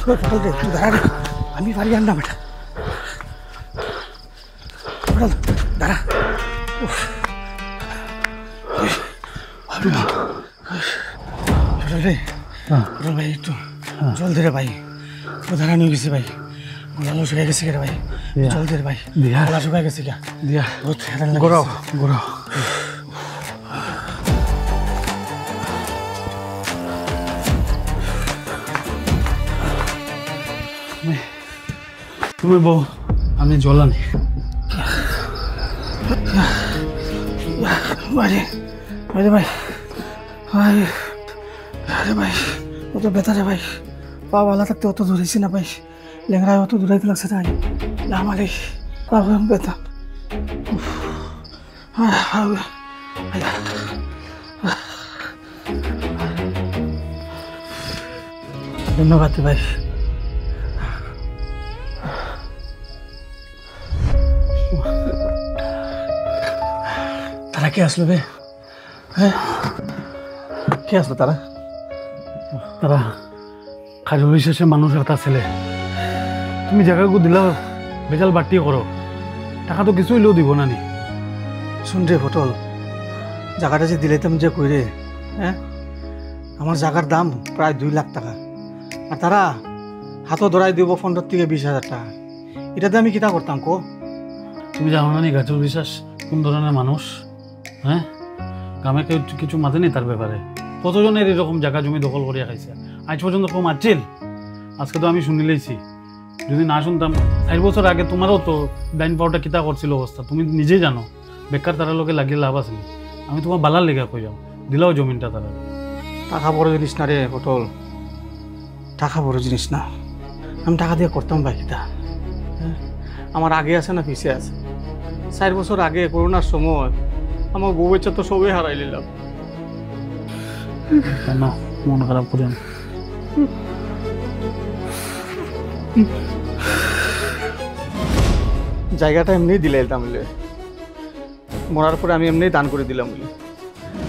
তুই দাঁড়া রে, আমি পারি আর না বেটা। দাঁড়া রে ভাই, একটু জল দে রে ভাই, দাঁড়া নিয়ে গেছে ভাই, গলা শুকাই গেছে রে ভাই, জল দে রে ভাই, গলা শুকাই গেছে গা দিয়া গোড়াও গোড়াও। তুমি বউ, আমি জল আনি। ভাই ভাই আরে ভাই, অত ব্যথা রে ভাই, পা ভালো থাকতে অত দূরেছি না ভাই, লেংরায় অত দূরাইতে লাগছে তাই আমার এই পা ব্যথা। ধন্যবাদ ভাই। তারা কে আসলো বে? হ্যাঁ কে আসলো তারা? তারা খাজুর শেষে মানুষ একটা ছেলে, তুমি জায়গাগুলো দিলা বেজাল বাড়তি করো, টাকা তো কিছু হইলেও দিব না নি। শুন রে পটল, জায়গাটা যে দিলাইতাম যে কই রে, হ্যাঁ আমার জায়গার দাম প্রায় 2 লাখ টাকা, আর তারা হাতও ধরাই দিব 15 থেকে 20,000 টাকা। এটাতে আমি কিতা করতাম কো? তুমি জানো না নি গাজল বিশ্বাস কোন ধরনের মানুষ? হ্যাঁ গ্রামে কেউ কিছু মাঝে নেই তার ব্যাপারে। কতজনের এরকম জায়গা জমি দখল করিয়া খাইছে, আজ পর্যন্ত কম আসছিল। আজকে তো আমি শুনিলেইছি, যদি না শুনতাম 4 বছর আগে তোমারও তো ডাইন পাওয়াটা কিতা করছিল অবস্থা তুমি নিজেই জানো। বেকার তারা লোকে লাগিয়ে লাভ আছে, আমি তোমার বালার লেগে কই যাও, দিলাও জমিনটা তারা। টাকা বড় জিনিস না রে পটল, টাকা বড় জিনিস না। আমি টাকা দিয়ে করতাম ভাই কিতা? আমার আগে আছে না পিছিয়ে আছে? 4 বছর আগে করোনার সময় আমার বউ বাচ্চা তো সবই হারাই নিলাম। কেন মন খারাপ করেন? জায়গাটা এমনি দিলে বলে, মরার পরে আমি এমনি দান করে দিলাম বলে।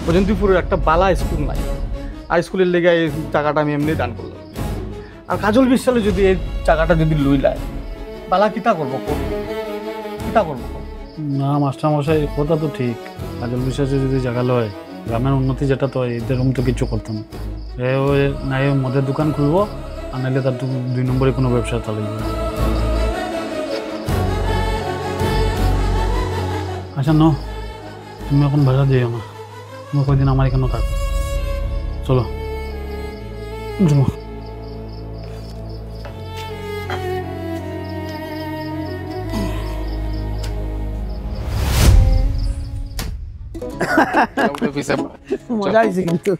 অজন্তিপুরের একটা বালা স্কুল নাই, আর স্কুলের লেগে এই টাকাটা আমি এমনি দান করলাম। আর কাজল বিশ্বাসে যদি এই টাকাটা যদি লই লাই, বালা কিতা করবো কিতা করবো? না মাস্টার মশাই কথা তো ঠিক, কাজল বিশ্বাসে যদি জায়গা লয় গ্রামের উন্নতি যেটা তো এরকম তো কিছু করতাম না। মদের দোকান খুলবো, আর নাহলে তার 2 নম্বরে কোনো ব্যবসা চালাইব। আচ্ছা ন, তুমি এখন ভাড়া দিও না, তুমি কয়দিন আমার এখানে থাকো। চলো জমা। মজা হয়েছে কিন্তু।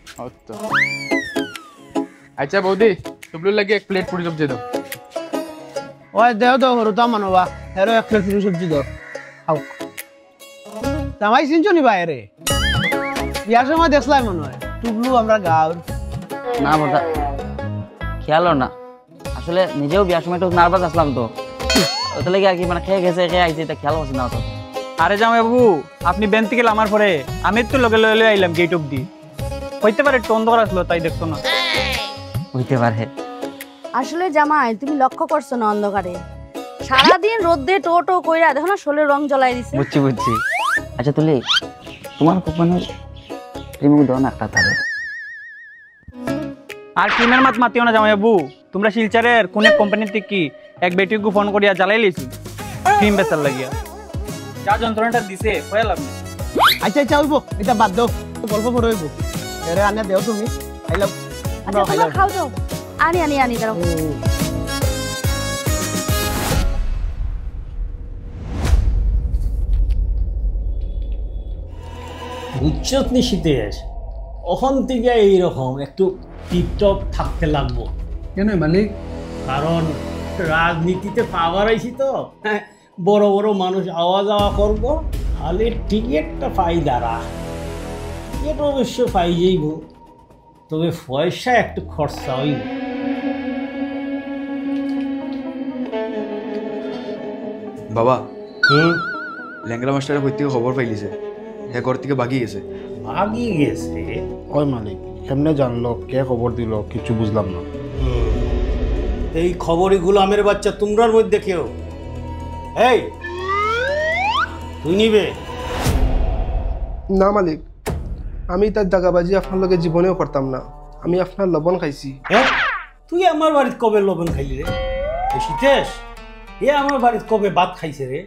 আচ্ছা বৌদি, টুবলুর লাগে 1 প্লেট পুরি সবজি দাও। ওই দেও তো হরুতা মানবা হেরো 1 প্লেট পুরি সবজি দাও খাও। তামাই চিনছো নি বাইরে? বিয়ার সময় দেখলাই মনে হয় টুবলু আমরা গাঁর। না বড়া খেয়ালও না, আসলে নিজেও বিয়ার সময় একটু নার্ভাস আসলাম তো, ওটা লাগে আর কি মানে খেয়ে গেছে খেয়ে আইছে, এটা খেয়াল হচ্ছে না তো। আরে জামাই বাবু, আপনি বেন থেকে আমার পরে আমি তো লগে লয়ে আইলাম গেট অব্দি। হইতে পারে একটু অন্ধকার আসলো তাই দেখতো না। হইতে পারে। আসলে জামাই তুমি লক্ষ্য করছো না অন্ধকারে সারাদিন রোদে টো টো কইরা দেখো না শোলের রং জ্বলাই দিছে। বুঝছি বুঝছি। আচ্ছা তুলি তোমার খুব মানে প্রেমিক দাও না একটা তারে। আর ক্রিমের মাত মাতিও না জামাই বাবু, তোমরা শিলচারের কোন এক কোম্পানি থেকে কি এক বেটিকে ফোন করিয়া জ্বালাই লিছি ক্রিম বেচার লাগিয়া। যা যন্ত্রণাটা দিছে হয়ে লাভ। আচ্ছা আচ্ছা হইব, এটা বাদ দাও, গল্প পড়ে হইব। এরে আনে দেও তুমি খাইলাম। আচ্ছা তোমরা খাও তো, আনি আনি আনি দাও। উচ্চত নিশীতে ওখান থেকে এইরকম একটু টিপটপ থাকতে লাগবো। কেন মালিক? কারণ রাজনীতিতে পাওয়ার আইছি তো, বড় বড় মানুষ আওয়া যাওয়া করবো, তাহলে টিকিটটা পাই দাঁড়া। টিকিট অবশ্য পাই যাইব, তবে পয়সা একটু খরচা হইব। বাবা ল্যাংরা মাস্টারের কই থেকে খবর পাইলিছে, হ্যাঁ ঘর থেকে বাগিয়ে গেছে। বাগিয়ে গেছে? ওই মালিক কেমনে জানলো, কে খবর দিল, কিছু বুঝলাম না। এই খবরই গুলামের বাচ্চা তোমরার মধ্যে কেউ এই তুই নিবে না মালিক, আমি তার দাগাবাজি আপনার লগে জীবনেও করতাম না। আমি আপনার লবণ খাইছি। হ্যাঁ তুই আমার বাড়িতে কবে লবণ খাইলি রে? শীতেশ এ আমার বাড়িতে কবে ভাত খাইছে রে?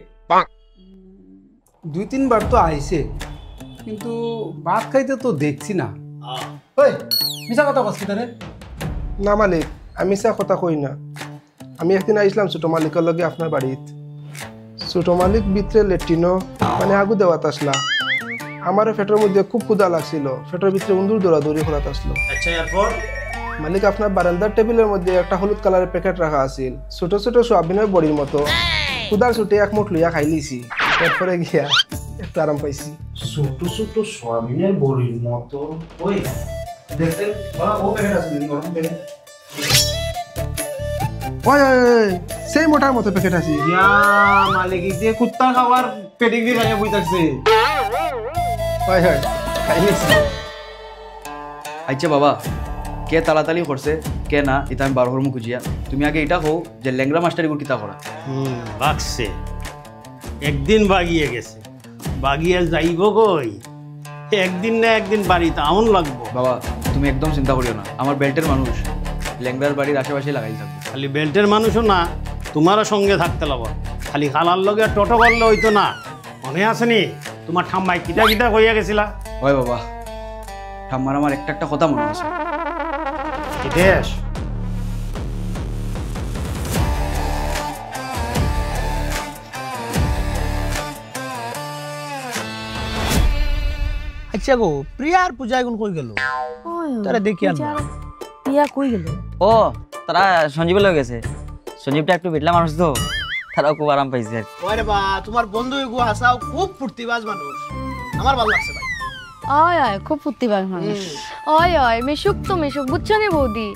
2-3 বার তো আইছে, কিন্তু ভাত খাইতে তো দেখছি না। ওই মিছা কথা কস কিতা রে? না মালিক, আমি সে কথা কই না। আমি একদিন আইসলাম ছোট মালিকের লগে আপনার বাড়িতে। ছোট মালিক ভিতরে লেট্রিনও মানে আগু দেওয়াত আসলা। আমারও পেটের মধ্যে খুব ক্ষুধা লাগছিল, পেটের ভিতরে উন্দুর দৌড়াদৌড়ি করাত আসলো। আচ্ছা এরপর মালিক আপনার বারান্দার টেবিলের মধ্যে একটা হলুদ কালারের প্যাকেট রাখা আছিল, ছোট ছোট সোয়াবিনের বড়ির মতো। ক্ষুধার ছুটে এক মুঠ লইয়া খাই লিছি, এরপরে গিয়া একটু আরাম পাইছি। ছোট ছোট সোয়াবিনের বড়ির মতো ওই দেখতেন ও প্যাকেট আছে গরম প্যাকেট ওই ওই ওই, সেই মোটার মতো প্যাকেট আছে। ইয়া মালিক যে কুত্তা খাওয়ার পেডিগ্রি খাইয়া বই থাকছে। হয় হয়, খাই লিছি। আচ্ছা বাবা, কে তাড়াতাড়ি করছে কে না এটা আমি বার হরমু খুঁজিয়া। তুমি আগে এটা কও যে ল্যাংরা মাস্টার এগুলো কিতা করা। বাগছে একদিন বাগিয়ে গেছে, বাগিয়ে যাইব কই? একদিন না একদিন বাড়িতে আমন লাগবো। বাবা তুমি একদম চিন্তা করিও না, আমার বেল্টের মানুষ ল্যাংরার বাড়ির আশেপাশে লাগাই থাকবে। খালি বেল্টের মানুষও না, তোমারও সঙ্গে থাকতে লাগবো। খালি খালার লগে টোটো করলে হইতো না। মনে আসেনি তোমার ঠাম্মাই কিটা কিটা কইয়া গেছিলা? হয় বাবা, ঠাম্মার আমার একটা একটা কথা মনে আছে। দেশ আচ্ছা গো, প্রিয়ার পূজা এখন কই গেল? তারা দেখি আন। প্রিয়া কই গেল? ও তারা সঞ্জীব লয়ে গেছে। সঞ্জীবটা একটু বেটলা মানুষ তো, তারাও খুব আরাম পাইছে। ওরে বা, তোমার বন্ধু এগো হাসাও খুব ফুর্তিবাজ মানুষ, আমার ভালো লাগছে ভাই। অয় অয় খুব ফুর্তিবাজ মানুষ। অয় অয় মিশুক তো মিশুক, বুঝছো নি বৌদি?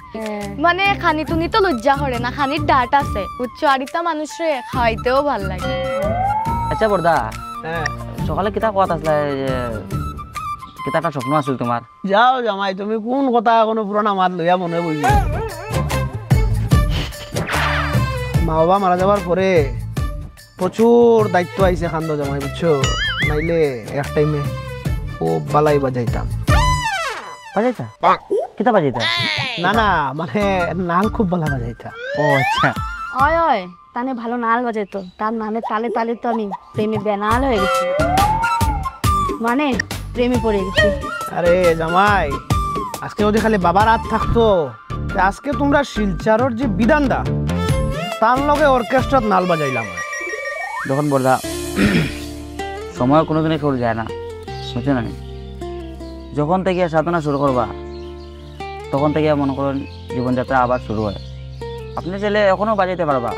মানে খানি টুনি তো লজ্জা করে না, খানির ডাট আছে বুঝছো। আরিতা মানুষরে খাওয়াইতেও ভাল লাগে। আচ্ছা বর্দা, হ্যাঁ সকালে কিতা কথা আসলে, কিতা একটা স্বপ্ন আছিল তোমার? যাও জামাই, তুমি কোন কথা কোনো পুরানা মাত লইয়া মনে বই। মা বাবা মারা যাওয়ার পরে প্রচুর দায়িত্ব আইছে খান্দ জামাই, বুঝছো। নাইলে এক টাইমে ও বালাই বাজাইতাম। বাজাইতা? কিতা বাজাইতা? না না, মানে নাল খুব বালা বাজাইতা। ও আচ্ছা। অয় অয় তানে ভালো নাল বাজাইতো, তার নামে তালে তালে তো আমি প্রেমে বেনাল হয়ে গেছি, মানে প্রেমে পড়ে গেছি। আরে জামাই, আজকে যদি খালি বাবার হাত থাকতো, আজকে তোমরা শিলচারর যে বিধানদা তার লগে অর্কেস্ট্রাত নাল বাজাইলাম। যখন বর্দা সময় কোনোদিনই সরে যায় না, বুঝছো না? যখন থেকে সাধনা শুরু করবা তখন থেকে মনে করেন জীবনযাত্রা আবার শুরু হয়। আপনি চাইলে এখনো বাজাইতে পারবা,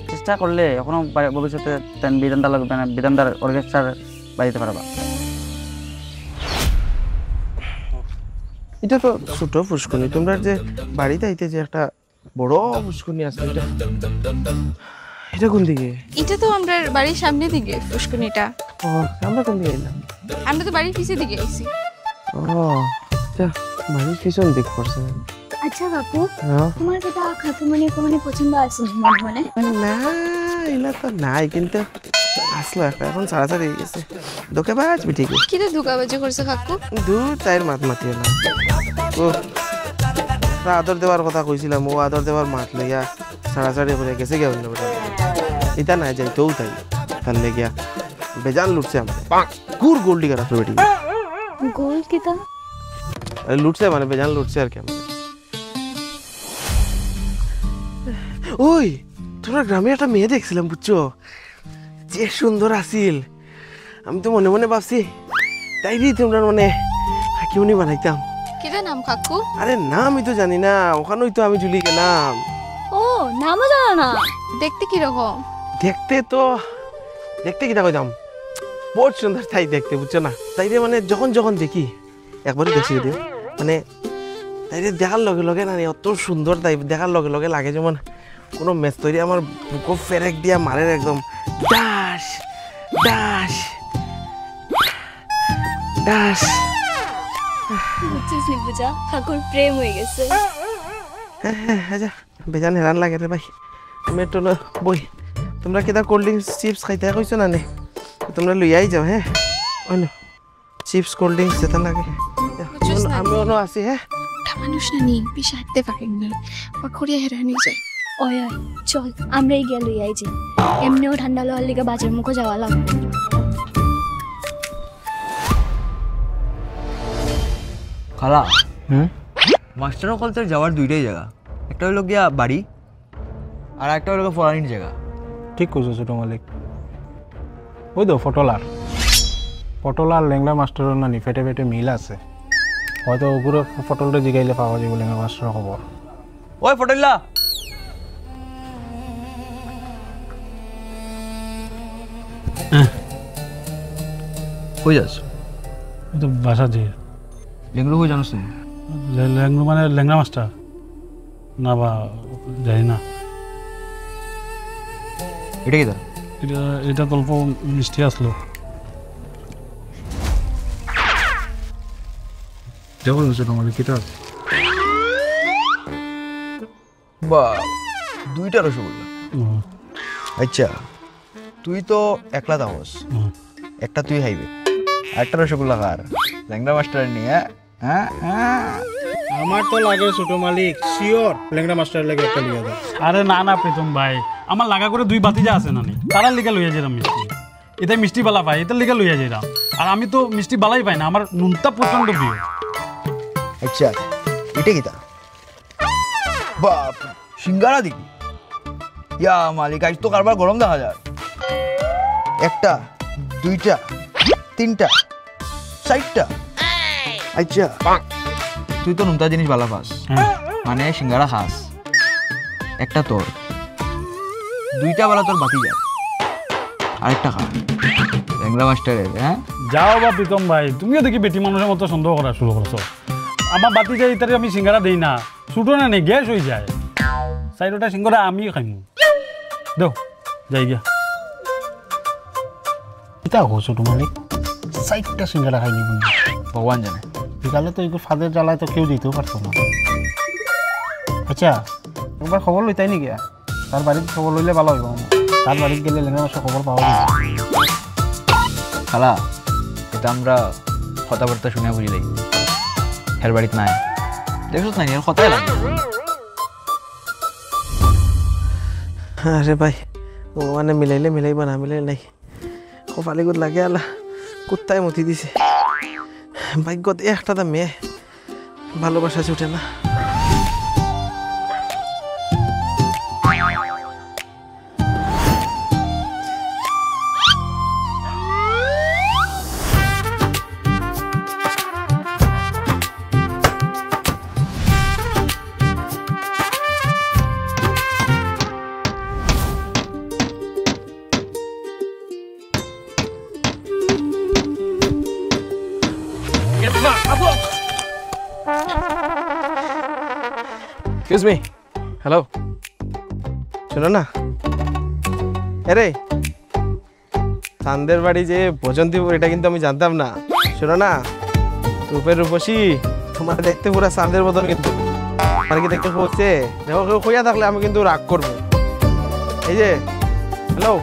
চেষ্টা করলে এখনো ভবিষ্যতে বিধানদার অর্কেস্ট্রার বাজাইতে পারবা। এটা তো ছোট পুষ্করণী, তোমরা যে বাড়িতে আইতে যে একটা বড় পুষ্করণী আছে, এটা কোন দিকে? এটা তো আমরা বাড়ির সামনে দিকে পুষ্করণীটা। ও, আমরা কোন দিকে এলাম? আমরা তো বাড়ির পিছের দিকে আইছি। ও আচ্ছা, বাড়ির পিছন দিক পড়ছে। আচ্ছা কাকু, তোমার যেটা খাতুমণি কোমনি পছন্দ আছে মনে? না এলা তো নাই, কিন্তু আসলো একটা, এখন ছাড়াছাড়ি গেছে। দোকে বাজবি ঠিক কি তো ধোকাবাজি করছে কাকু? দু তাইর মাত মাতিও না। ও আদর দেওয়ার কথা কইছিলাম, ও আদর দেওয়ার মাত লেগিয়া ছাড়াছাড়ি করে গেছে গিয়া অন্য বেটা। ইতা নাই যাই তো তাই তার লেগিয়া বেজান লুটছে আমার গুড় গোল্ডি করা বেটি। গোল কিতা? লুটছে মানে বেজান লুটছে আর কি। ওই তোমরা গ্রামে একটা মেয়ে দেখছিলাম, বুঝছো, যে সুন্দর আসিল। আমি তো মনে মনে ভাবছি তাই তোমরা মানে হাকিমনি বানাইতাম। কিটা নাম কাকু? আরে না আমি তো জানি না, ওখানেই তো আমি ঝুলি গেলাম। ও নামও জানো না? দেখতে কিরকম? দেখতে কিটা কইতাম, বহুত সুন্দর তাই দেখতে, বুঝছো না। তাইরে মানে যখন যখন দেখি, একবারই দেখছি যদিও, মানে তাইরে দেখার লগে লগে না অত সুন্দর, তাই দেখার লগে লগে লাগে যেমন কোনো ম্যাচ তৈরি আমার বুকো ফেরেক দিয়া মারে একদম ডাস ডাস ডাস। বুঝছিস নি পূজা, কাকুর প্রেম হয়ে গেছে। হ্যাঁ আচ্ছা বেজান হেরান লাগে রে ভাই আমি একটু বই তোমরা কিতা কোল্ড ড্রিঙ্কস চিপস খাইতে কইছো না নে তোমরা লইয়াই যাও হ্যাঁ অন্য চিপস কোল্ড ড্রিঙ্কস যেতে লাগে আমিও আছি হ্যাঁ মানুষ না নি বেশি হাঁটতে পারেন না করিয়া হেরানি যায় ওই ওই চল আমরাই গেল এই যে এমনিও ঠান্ডা লওয়ার লিগে বাজার মুখে যাওয়া লাগবে খালা মাস্টার কলেজের যাওয়ার দুইটাই জায়গা একটা হলো গিয়া বাড়ি আর একটা হলো ফরানির জায়গা ঠিক কইছো ছোট মালিক ওই তো পটলার লেংড়া মাস্টারের নানি ফেটে ফেটে মিল আছে হয়তো ওগুলো পটলটা জিগাইলে পাওয়া যাবে লেংড়া মাস্টারের খবর ওই ফটল্লা কই যাস তো বাসা দিয়ে লেংরু কই জানোস তুমি ল্যাংড়ু মানে ল্যাংড়া মাস্টার না বা জানি না এটা কি দা এটা তো অল্প মিষ্টি আসলো দেখো ছোট মালিক কিটা বা দুইটা রসগোল্লা আচ্ছা তুই তো একলা দাওস একটা তুই খাইবে একটা রসগোল্লা খার ল্যাংড়া মাস্টার নিয়ে হ্যাঁ আমার তো লাগে ছোট মালিক শিওর লেংড়া মাস্টারের লাগে একটা লিয়া দাও আরে না না প্রীতম ভাই আমার লাগা করে দুই বাতি যা আছে নানি তারার লিগা লইয়া যাইরাম মিষ্টি এটাই মিষ্টি বালা পাই এটার লিগা লইয়া যাইরাম আর আমি তো মিষ্টি বালাই পাই না আমার নুনটা প্রচন্ড প্রিয় আচ্ছা এটা কি তা বাপ সিঙ্গারা দেখি ইয়া মালিক আজ তো কারবার গরম দেখা যায় একটা দুইটা তিনটা চারটা আচ্ছা তুই তো নুনতা জিনিস ভালো পাস মানে সিঙ্গারা খাস একটা তোর দুইটা বেলা তোর বাতি যায় আরেকটা খা ল্যাংড়া মাস্টারের হ্যাঁ যাও বা প্রীতম ভাই তুমিও দেখি বেটি মানুষের মতো সন্দেহ করা শুরু করছো আমার বাতি যাই ইতারে আমি সিঙ্গারা দেই না ছুটো না নেই গ্যাস হয়ে যায় চাইটা সিঙ্গারা আমি খাইমু দেও যাই গিয়া এটা হো ছোট মালিক সাইডটা সিঙ্গারা খাইনি বন্ধু ভগবান জানে বিকালে তো এগুলো ফাদের জ্বালায় তো কেউ দিতেও পারতো না আচ্ছা একবার খবর লইতাই নাকি তার বাড়িতে খবর লইলে ভালো হইব তার বাড়িতে গেলে লেঙ্গা মাসে খবর পাওয়া যায় খালা এটা আমরা কথাবার্তা শুনে বুঝিলাই হের বাড়িতে নাই দেখছ না এর কথাই লাগে আরে ভাই মানে মিলাইলে মিলাইবা না মিলাইলে নাই কপালে গুড লাগে আল্লাহ কুত্তায় মতি দিছে ভাগ্যত একটা দা মেয়ে ভালোবাসা ছুটে না এক্সকিউজ মি হ্যালো শোনো না আরে চাঁদের বাড়ি যে বসন্তীপুর এটা কিন্তু আমি জানতাম না শোনো না রূপের রূপসী তোমার দেখতে পুরো চাঁদের মতন কিন্তু আর কি দেখতে হচ্ছে দেখো কেউ খইয়া থাকলে আমি কিন্তু রাগ করবো এই যে হ্যালো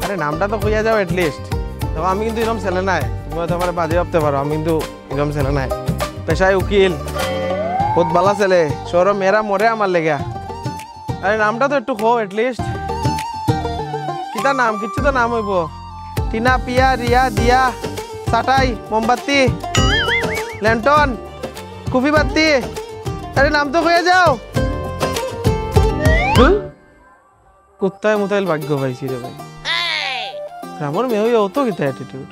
আরে নামটা তো খইয়া যাও এটলিস্ট দেখো আমি কিন্তু এরকম ছেলে নাই তুমি হয়তো আমার বাজে ভাবতে পারো আমি কিন্তু এরকম ছেলে নাই পেশায় উকিল বহুত ভালো ছেলে সৌর মেয়েরা মরে আমার লেগে আরে নামটা তো একটু খো এটলিস্ট কিতা নাম কিচ্ছু তো নাম হইব টিনা পিয়া রিয়া দিয়া সাটাই মোমবাতি ল্যান্টন কুফি বাতি আরে নাম তো হয়ে যাও কুত্তায় মুতাইল ভাগ্য পাইছি রে ভাই আমার মেয়ে হইয়া অত কিতা অ্যাটিটিউড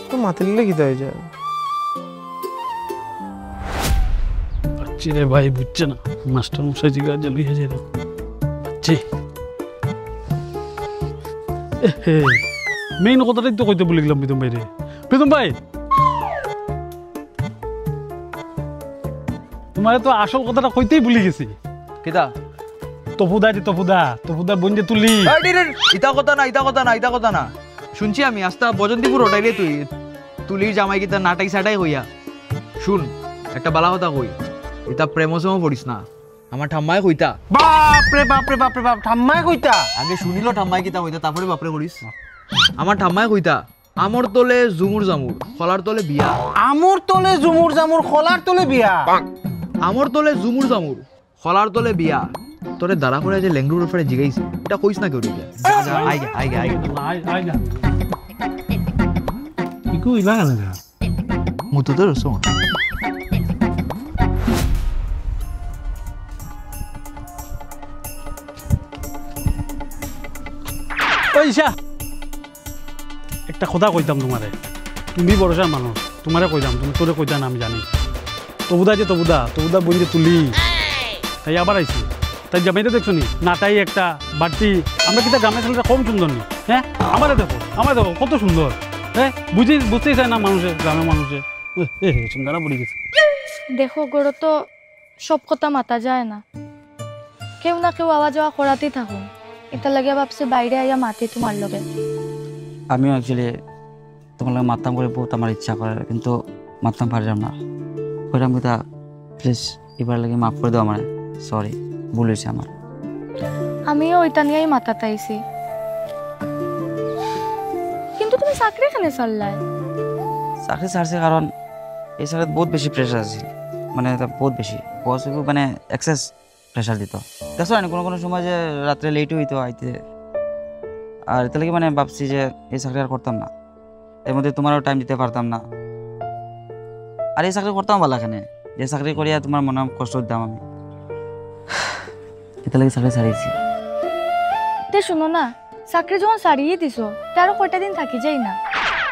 তো মাতিলে কিতা হয়ে যায় রে ভাই বুঝছে না মাস্টার মশাই জিগা জলদি হয়ে যায় জি মেইন কথাটাই তো কইতে ভুলে গেলাম প্রীতম ভাই রে প্রীতম ভাই তোমার তো আসল কথাটা কইতেই ভুলে গেছি কিতা তপুদার বোন যে তুলি ইতা কথা না শুনছি আমি আস্তা বজন্তীপুর ওটাই রে তুই তুলির জামাই কিতা নাটাই সাটাই হইয়া শুন একটা বালা কথা কই এটা প্রেমসম পড়িস না আমার ঠাম্মায় কইতা বাপরে বাপরে বাপরে বাপ ঠাম্মাই কইতা আগে শুনিল ঠাম্মায় কিতা কইতা তারপরে বাপরে করিস আমার ঠাম্মায় কইতা আমর তলে জুমুর জামুর খলার তলে বিয়া আমর তলে জুমুর জামুর খলার তলে বিয়া আমর তলে জুমুর জামুর খলার তলে বিয়া তোরে দাঁড়া করে যে লেংরুর উপরে জিগাইছি এটা কইস না কেউ আইগা আইগা আইগা ইকু ইলা কেন মুতো তো রসো পয়সা একটা কথা কইতাম তোমারে তুমি বড়সার মানুষ তোমারে কইতাম তুমি তোরে কইতা না আমি জানি তবুদা যে তবুদা বইতে তুলি তাই আবার আইছি তাই জামাইতে দেখছো নি নাটাই একটা বাড়তি আমরা কিন্তু গ্রামের ছেলেটা কম সুন্দর নি হ্যাঁ আমার দেখো কত সুন্দর হ্যাঁ বুঝতেই চায় না মানুষে গ্রামের মানুষে সুন্দরা পড়ে গেছে দেখো গড়ো তো সব কথা মাতা যায় না কেউ না কেউ আওয়া যাওয়া করাতেই থাকুন এটা লাগে ভাবছি বাইরে আইয়া মাতি তোমার লগে আমিও অ্যাকচুয়ালি তোমার লাগে মারতাম করে বহুত আমার ইচ্ছা করে কিন্তু মারতাম পারলাম না কইরাম কথা প্লিজ এবার লাগে মাফ করে দাও আমার সরি ভুল হয়েছে আমার আমিও ওইটা নিয়েই মাথা তাইছি কিন্তু তুমি চাকরি কেন চাল্লাই চাকরি ছাড়ছে কারণ এই চাকরিত বহুত বেশি প্রেশার আছে মানে বহুত বেশি বস মানে এক্সেস প্রেশার দিত দেখছো না কোনো সময় যে রাত্রে লেট হইতো আইতে আর এটা লাগে মানে ভাবছি যে এই চাকরি আর করতাম না এর মধ্যে তোমারও টাইম দিতে পারতাম না আর এই চাকরি করতাম ভালো এখানে যে চাকরি করিয়া তোমার মনে কষ্ট দিতাম আমি এটা লাগে চাকরি ছাড়িয়েছি তে শুনো না চাকরি যখন ছাড়িয়ে দিছো তারও কয়টা দিন থাকি যাই না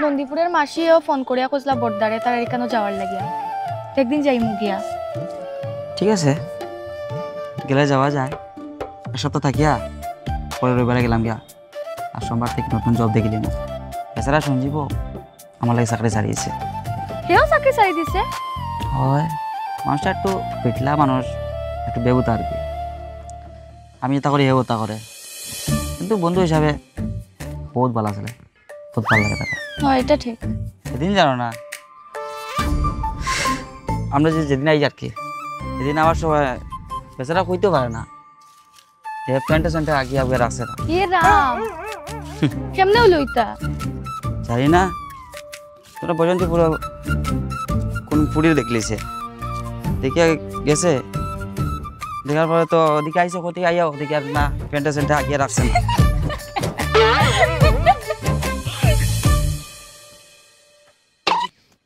নন্দীপুরের মাসিও ফোন করিয়া কইলা বর্দারে তার এখানে যাওয়ার লাগিয়া একদিন যাইমু গিয়া ঠিক আছে গেলে যাওয়া যায় এক সপ্তাহ থাকিয়া পরে রবিবারে গেলাম গিয়া আর সোমবার থেকে নতুন জব দেখিলি না এছাড়া সঞ্জীব আমার লাগে চাকরি ছাড়িয়েছে হেও চাকরি ছাড়ি দিছে হয় মানুষটা একটু পিঠলা মানুষ একটু বেবুতা আর কি আমি এটা করি হেও তা করে কিন্তু বন্ধু হিসাবে বহুত ভালো ছিল বহুত ভালো লাগে তাকে হ্যাঁ এটা ঠিক সেদিন জানো না আমরা যেদিন আই আর কি সেদিন আমার সবাই বেচারা কইতেও পারে না যে প্যান্টে স্যান্টে আগে আগে রাখছে না এ রাম কেমনে হলো এটা জানি না তোরা পর্যন্ত পুরো কোন পুরীর দেখলিছে দেখে গেছে দেখার পরে তো ওদিকে আইসে কোথায় আইয়া ওদিকে আর না প্যান্টে স্যান্টে আগে রাখছে না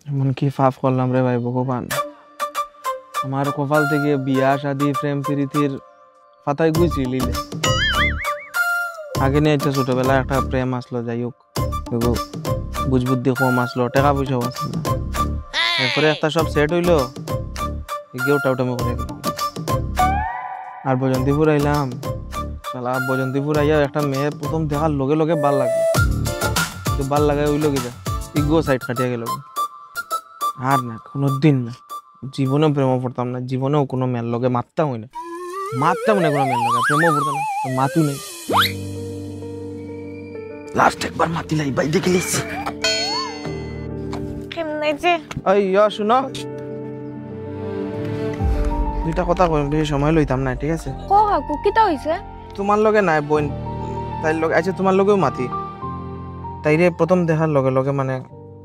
এমন কি ফাফ করলাম রে ভাই ভগবান আমার কপাল থেকে বিয়া শাদি প্রেম প্রীতির পাতায় গুছি লিলে আগে নিয়ে একটা ছোটবেলায় একটা প্রেম আসলো যাই হোক বুঝবুদ্ধি কম আসলো টাকা পয়সাও আসলো না এরপরে একটা সব সেট হইলো গিয়ে টাউটামি করে গেল আর বজন্তিপুর আইলাম শালা বজন্তিপুর আইয়া একটা মেয়ে প্রথম দেখার লগে লগে ভাল লাগে ভাল লাগে হইলো কিনা ইগো সাইড কাটিয়া গেল আর না কোনো দিন না জীবনেও প্রেম পড়তাম না জীবনেও কোনো মেয়ের লগে মারতাম হই না কোনো মেয়ের লগে প্রেমও পড়তাম না মাতু নেই লাস্ট একবার মাতিলাই ভাই দেখে লিখছি কেমনে যে ওই শুনো দুইটা কথা কইম বেশি সময় লইতাম না ঠিক আছে কো কাকু কিটা হইছে তোমার লগে নাই বোন তাইর লগে আচ্ছা তোমার লগেও মাতি তাইরে প্রথম দেখার লগে লগে মানে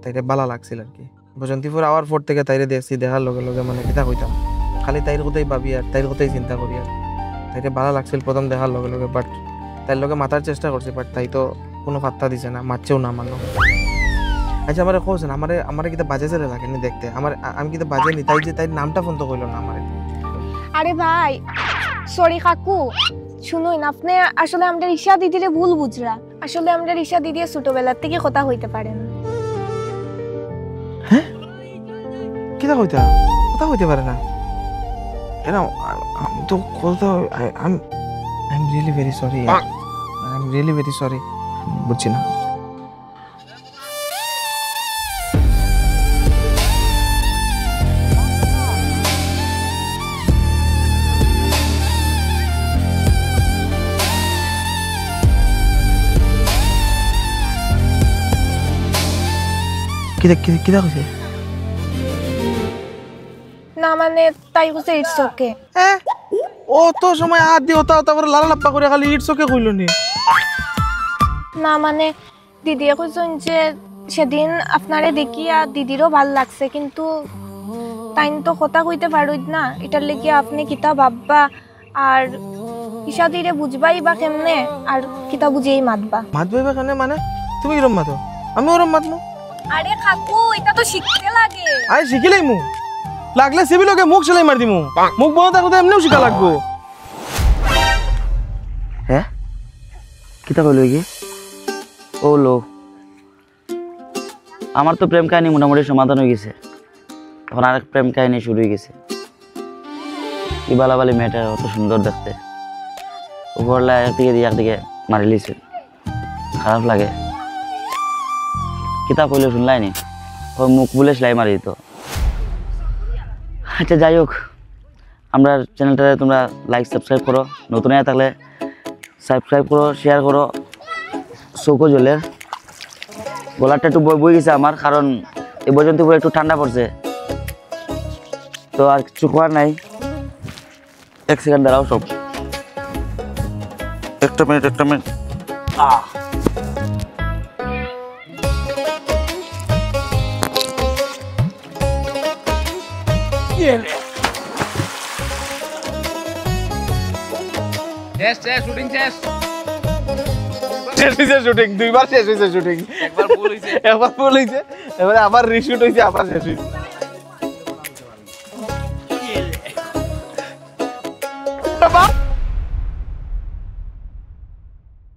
তাইরে ভালো লাগছিল আর কি বসন্তিপুর আওয়ার পর থেকে তাইরে দেখছি দেখার লগে লগে মানে কিতা কইতাম খালি তাইর কথাই ভাবি আর তাইর কথাই চিন্তা করি আর তাইরে ভালো লাগছিল প্রথম দেখার লগে লগে বাট তাইর লগে মাতার চেষ্টা করছি বাট তাই তো কোনো পাত্তা দিছে না মারছেও না আমার লগে আচ্ছা আমার কোস না আমারে কিতা বাজে চলে লাগে নি দেখতে আমি কিতা বাজে নি তাই যে তাই নামটা ফোন তো কইলো না আমারে আরে ভাই সরি কাকু শুনুন আপনি আসলে আমরা রিশা দিদিরে ভুল বুঝরা আসলে আমরা রিশা দিদি ছোটবেলার থেকে কথা হইতে পারে না কিতা কথা হইতে পারে না এরা আমি তো কথা I am really very sorry বুঝছি না কিতা কইছে না মানে তাই কইছে ইটস ওকে। হ্যাঁ ও তো সময় হাত দিয়ে ওতা ওতা করে লালা লাপ্পা করে খালি ইটস ওকে কইল নি। না মানে দিদি কইছেন যে সেদিন আপনারে দেখিয়া দিদিরও ভাল লাগছে, কিন্তু তাইন তো কথা কইতে পারুই না, এটার লেগে আপনি কিতা ভাববা আর ঈশা দিরে বুঝবাই বা কেমনে আর কিতা বুঝেই মাতবা। মাতবাই বা কেন মানে তুমি কিরম মাতো আমি ওরম মাতমু? আরে কাকু এটা তো শিখতে লাগে। আরে শিখিলাই মু লাগলে সিভিলকে মুখ সেলাই মার দিমু, মুখ বন্ধ থাকলে এমনিও শিখা লাগবো। হ্যাঁ কিতা কইল কি? ও লো আমার তো প্রেম কাহিনী মোটামুটি সমাধান হয়ে গেছে, এখন আরেক প্রেম কাহিনী শুরু হয়ে গেছে। কি বালাবালি মেয়েটা অত সুন্দর দেখতে, উপরলা একদিকে দিয়ে একদিকে মারি লিছে, খারাপ লাগে। কিতা কইলে শুনলাইনি, ওই মুখ বলে সেলাই মারি দিত। আচ্ছা যাই হোক, আমরা চ্যানেলটাতে তোমরা লাইক সাবস্ক্রাইব করো, নতুন হয়ে থাকলে সাবস্ক্রাইব করো, শেয়ার করো। চৌকো জলের গলাটা একটু বই গেছে আমার, কারণ এই পর্যন্ত পুরো একটু ঠান্ডা পড়ছে, তো আর কিছু করার নাই। এক সেকেন্ড দাঁড়াও সব, একটা মিনিট। শেষ হয়েছে শুটিং, 2 বার শেষ হয়েছে শুটিং, একবার ভুল হয়েছে, এবারে আবার রিশুট হয়েছে, আবার শেষ হয়েছে।